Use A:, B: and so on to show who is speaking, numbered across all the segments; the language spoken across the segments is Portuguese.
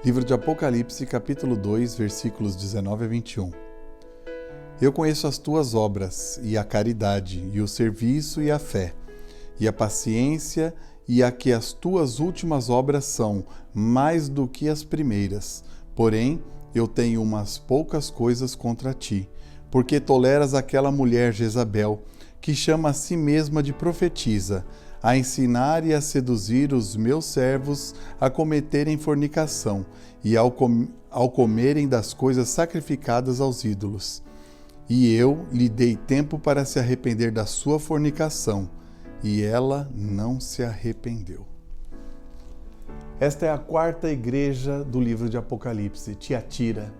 A: Livro de Apocalipse, capítulo 2, versículos 19 a 21. Eu conheço as tuas obras, e a caridade, e o serviço, e a fé, e a paciência, e a que as tuas últimas obras são mais do que as primeiras. Porém, eu tenho umas poucas coisas contra ti, porque toleras aquela mulher Jezabel, que chama a si mesma de profetisa, a ensinar e a seduzir os meus servos a cometerem fornicação e ao comerem das coisas sacrificadas aos ídolos. E eu lhe dei tempo para se arrepender da sua fornicação, e ela não se arrependeu. Esta é a quarta igreja do livro de Apocalipse, Tiatira.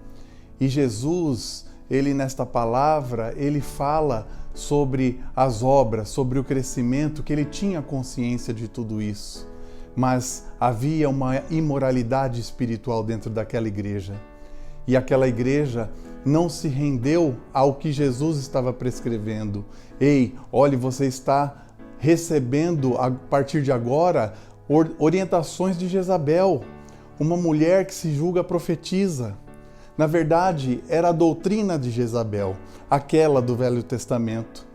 A: E Jesus, nesta palavra, ele fala sobre as obras, sobre o crescimento, que ele tinha consciência de tudo isso. Mas havia uma imoralidade espiritual dentro daquela igreja. E aquela igreja não se rendeu ao que Jesus estava prescrevendo. Ei, olhe, você está recebendo, a partir de agora, orientações de Jezabel, uma mulher que se julga profetiza. Na verdade, era a doutrina de Jezabel, aquela do Velho Testamento.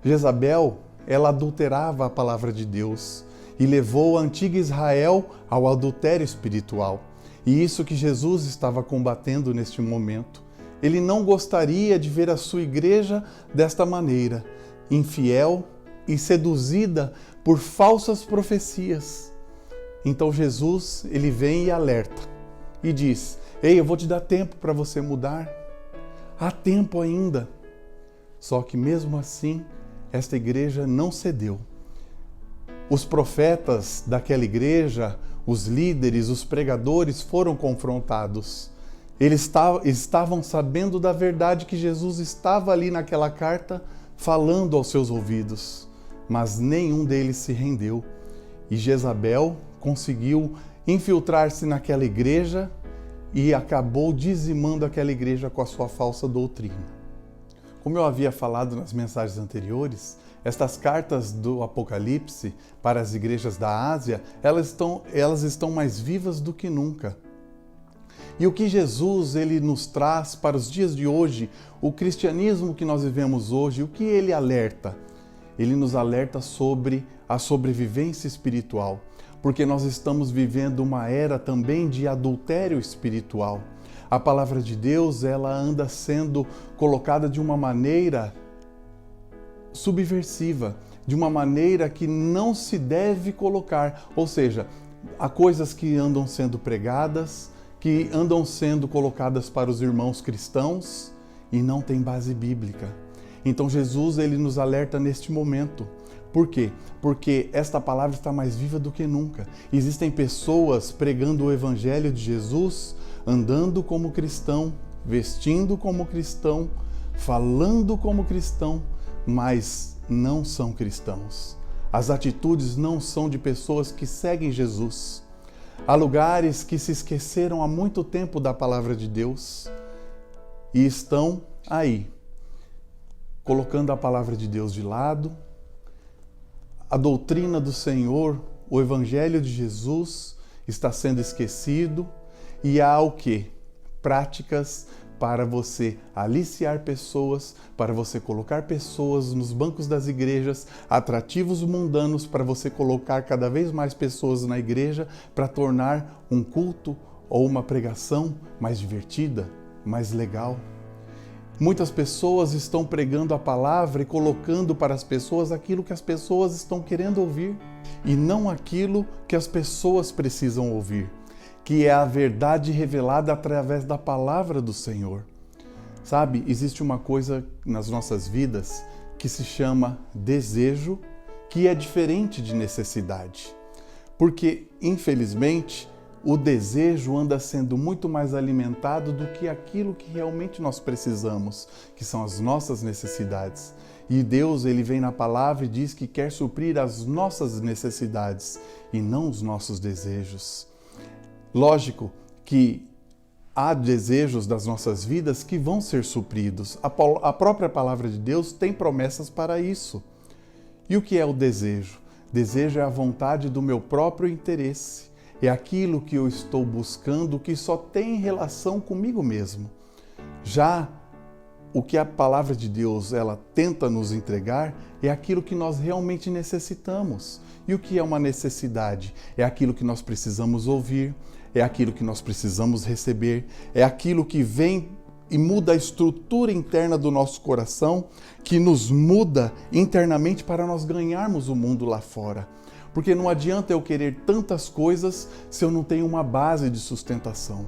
A: Jezabel, ela adulterava a palavra de Deus e levou a antiga Israel ao adultério espiritual. E isso que Jesus estava combatendo neste momento. Ele não gostaria de ver a sua igreja desta maneira, infiel e seduzida por falsas profecias. Então Jesus, ele vem e alerta e diz: ei, eu vou te dar tempo para você mudar. Há tempo ainda. Só que mesmo assim, esta igreja não cedeu. Os profetas daquela igreja, os líderes, os pregadores foram confrontados. Eles estavam sabendo da verdade que Jesus estava ali naquela carta falando aos seus ouvidos. Mas nenhum deles se rendeu. E Jezabel conseguiu infiltrar-se naquela igreja e acabou dizimando aquela igreja com a sua falsa doutrina. Como eu havia falado nas mensagens anteriores, estas cartas do Apocalipse para as igrejas da Ásia, elas estão mais vivas do que nunca. E o que Jesus ele nos traz para os dias de hoje, o cristianismo que nós vivemos hoje, o que ele alerta? Ele nos alerta sobre a sobrevivência espiritual, porque nós estamos vivendo uma era também de adultério espiritual. A palavra de Deus, ela anda sendo colocada de uma maneira subversiva, de uma maneira que não se deve colocar. Ou seja, há coisas que andam sendo pregadas, que andam sendo colocadas para os irmãos cristãos e não tem base bíblica. Então Jesus, ele nos alerta neste momento. Por quê? Porque esta palavra está mais viva do que nunca. Existem pessoas pregando o evangelho de Jesus, andando como cristão, vestindo como cristão, falando como cristão, mas não são cristãos. As atitudes não são de pessoas que seguem Jesus. Há lugares que se esqueceram há muito tempo da palavra de Deus e estão aí, colocando a palavra de Deus de lado. A doutrina do Senhor, o Evangelho de Jesus está sendo esquecido e há o quê? Práticas para você aliciar pessoas, para você colocar pessoas nos bancos das igrejas, atrativos mundanos para você colocar cada vez mais pessoas na igreja para tornar um culto ou uma pregação mais divertida, mais legal. Muitas pessoas estão pregando a palavra e colocando para as pessoas aquilo que as pessoas estão querendo ouvir e não aquilo que as pessoas precisam ouvir, que é a verdade revelada através da palavra do Senhor. Sabe, existe uma coisa nas nossas vidas que se chama desejo, que é diferente de necessidade. Porque, infelizmente, o desejo anda sendo muito mais alimentado do que aquilo que realmente nós precisamos, que são as nossas necessidades. E Deus, ele vem na palavra e diz que quer suprir as nossas necessidades e não os nossos desejos. Lógico que há desejos das nossas vidas que vão ser supridos. A própria palavra de Deus tem promessas para isso. E o que é o desejo? Desejo é a vontade do meu próprio interesse. É aquilo que eu estou buscando que só tem relação comigo mesmo. Já o que a palavra de Deus ela tenta nos entregar é aquilo que nós realmente necessitamos. E o que é uma necessidade? É aquilo que nós precisamos ouvir, é aquilo que nós precisamos receber, é aquilo que vem e muda a estrutura interna do nosso coração, que nos muda internamente para nós ganharmos o mundo lá fora. Porque não adianta eu querer tantas coisas se eu não tenho uma base de sustentação.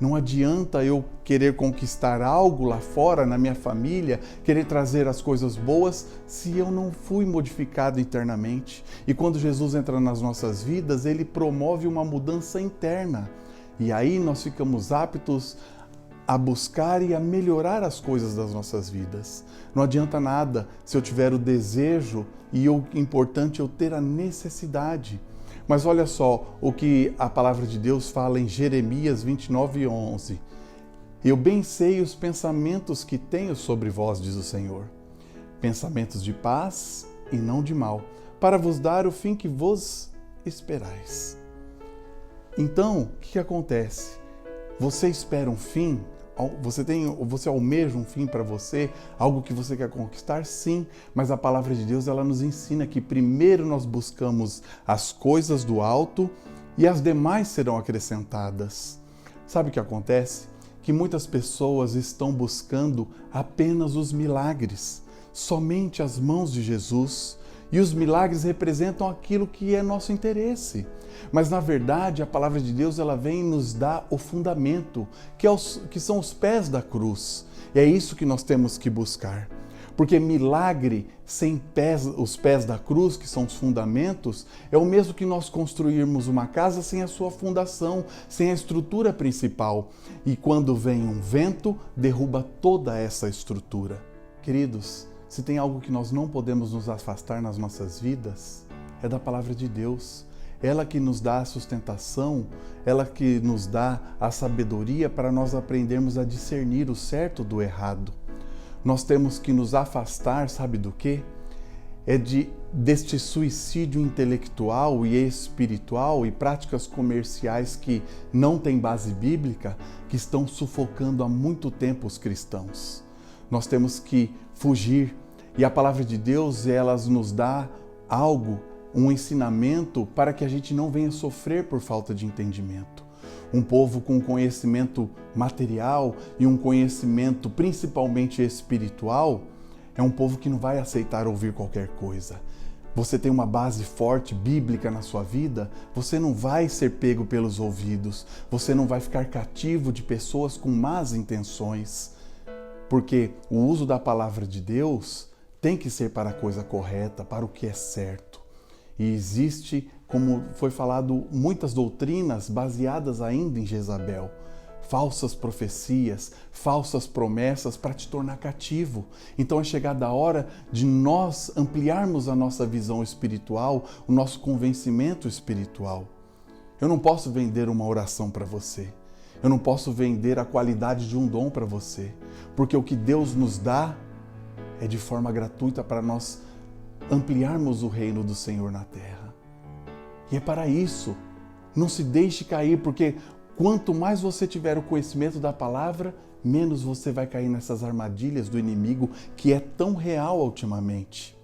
A: Não adianta eu querer conquistar algo lá fora, na minha família, querer trazer as coisas boas, se eu não fui modificado internamente. E quando Jesus entra nas nossas vidas, ele promove uma mudança interna. E aí nós ficamos aptos a buscar e a melhorar as coisas das nossas vidas. Não adianta nada se eu tiver o desejo e o importante é eu ter a necessidade. Mas olha só o que a palavra de Deus fala em Jeremias 29:11. Eu bem sei os pensamentos que tenho sobre vós, diz o Senhor. Pensamentos de paz e não de mal, para vos dar o fim que vos esperais. Então, o que acontece? Você espera um fim? Você almeja um fim para você? Algo que você quer conquistar? Sim, mas a palavra de Deus ela nos ensina que primeiro nós buscamos as coisas do alto e as demais serão acrescentadas. Sabe o que acontece? Que muitas pessoas estão buscando apenas os milagres, somente as mãos de Jesus. E os milagres representam aquilo que é nosso interesse. Mas, na verdade, a palavra de Deus ela vem nos dar o fundamento, que são os pés da cruz. E é isso que nós temos que buscar. Porque milagre sem os pés da cruz, que são os fundamentos, é o mesmo que nós construirmos uma casa sem a sua fundação, sem a estrutura principal. E quando vem um vento, derruba toda essa estrutura. Queridos, se tem algo que nós não podemos nos afastar nas nossas vidas, é da palavra de Deus. Ela que nos dá a sustentação, ela que nos dá a sabedoria para nós aprendermos a discernir o certo do errado. Nós temos que nos afastar, sabe do quê? Deste suicídio intelectual e espiritual e práticas comerciais que não têm base bíblica, que estão sufocando há muito tempo os cristãos. Nós temos que fugir. E a palavra de Deus, ela nos dá algo, um ensinamento para que a gente não venha sofrer por falta de entendimento. Um povo com conhecimento material e um conhecimento principalmente espiritual é um povo que não vai aceitar ouvir qualquer coisa. Você tem uma base forte, bíblica na sua vida, você não vai ser pego pelos ouvidos, você não vai ficar cativo de pessoas com más intenções, porque o uso da palavra de Deus tem que ser para a coisa correta, para o que é certo. E existe, como foi falado, muitas doutrinas baseadas ainda em Jezabel. Falsas profecias, falsas promessas para te tornar cativo. Então é chegada a hora de nós ampliarmos a nossa visão espiritual, o nosso convencimento espiritual. Eu não posso vender uma oração para você. Eu não posso vender a qualidade de um dom para você. Porque o que Deus nos dá é de forma gratuita para nós ampliarmos o reino do Senhor na terra. E é para isso, não se deixe cair, porque quanto mais você tiver o conhecimento da palavra, menos você vai cair nessas armadilhas do inimigo que é tão real ultimamente.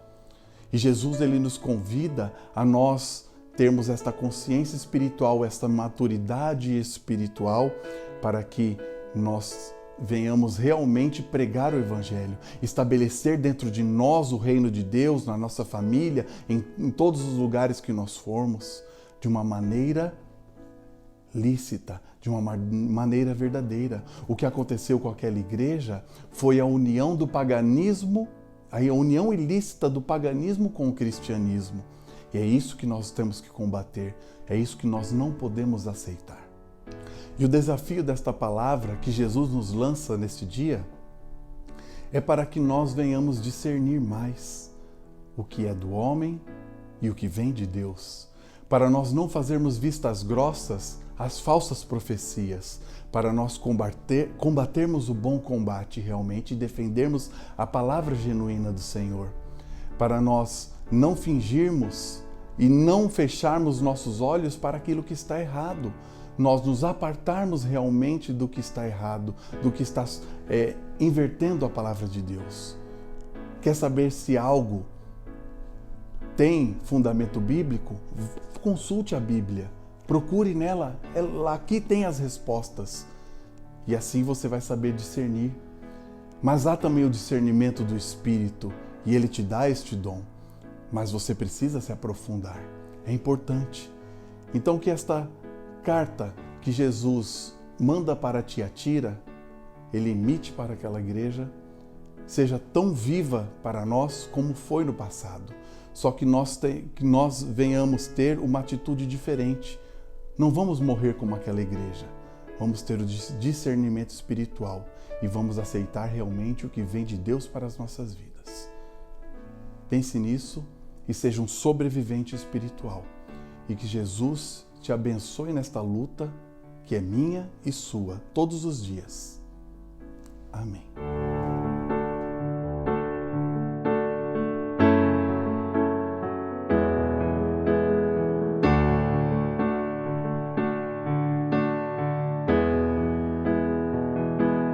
A: E Jesus ele nos convida a nós termos esta consciência espiritual, esta maturidade espiritual, para que nós venhamos realmente pregar o Evangelho, estabelecer dentro de nós o reino de Deus, na nossa família, em todos os lugares que nós formos, de uma maneira lícita, de uma maneira verdadeira. O que aconteceu com aquela igreja foi a união do paganismo, a união ilícita do paganismo com o cristianismo. E é isso que nós temos que combater, é isso que nós não podemos aceitar. E o desafio desta palavra que Jesus nos lança neste dia é para que nós venhamos discernir mais o que é do homem e o que vem de Deus, para nós não fazermos vistas grossas às falsas profecias, para nós combatermos o bom combate realmente e defendermos a palavra genuína do Senhor, para nós não fingirmos e não fecharmos nossos olhos para aquilo que está errado. Nós nos apartarmos realmente do que está errado, do que está invertendo a palavra de Deus. Quer saber se algo tem fundamento bíblico? Consulte a Bíblia, procure nela, aqui tem as respostas. E assim você vai saber discernir. Mas há também o discernimento do Espírito, e Ele te dá este dom. Mas você precisa se aprofundar, é importante. Então que esta carta que Jesus manda para Tiatira, Ele emite para aquela igreja, seja tão viva para nós como foi no passado. Só que nós venhamos ter uma atitude diferente. Não vamos morrer como aquela igreja. Vamos ter o discernimento espiritual e vamos aceitar realmente o que vem de Deus para as nossas vidas. Pense nisso e seja um sobrevivente espiritual. E que Jesus te abençoe nesta luta que é minha e sua todos os dias. Amém.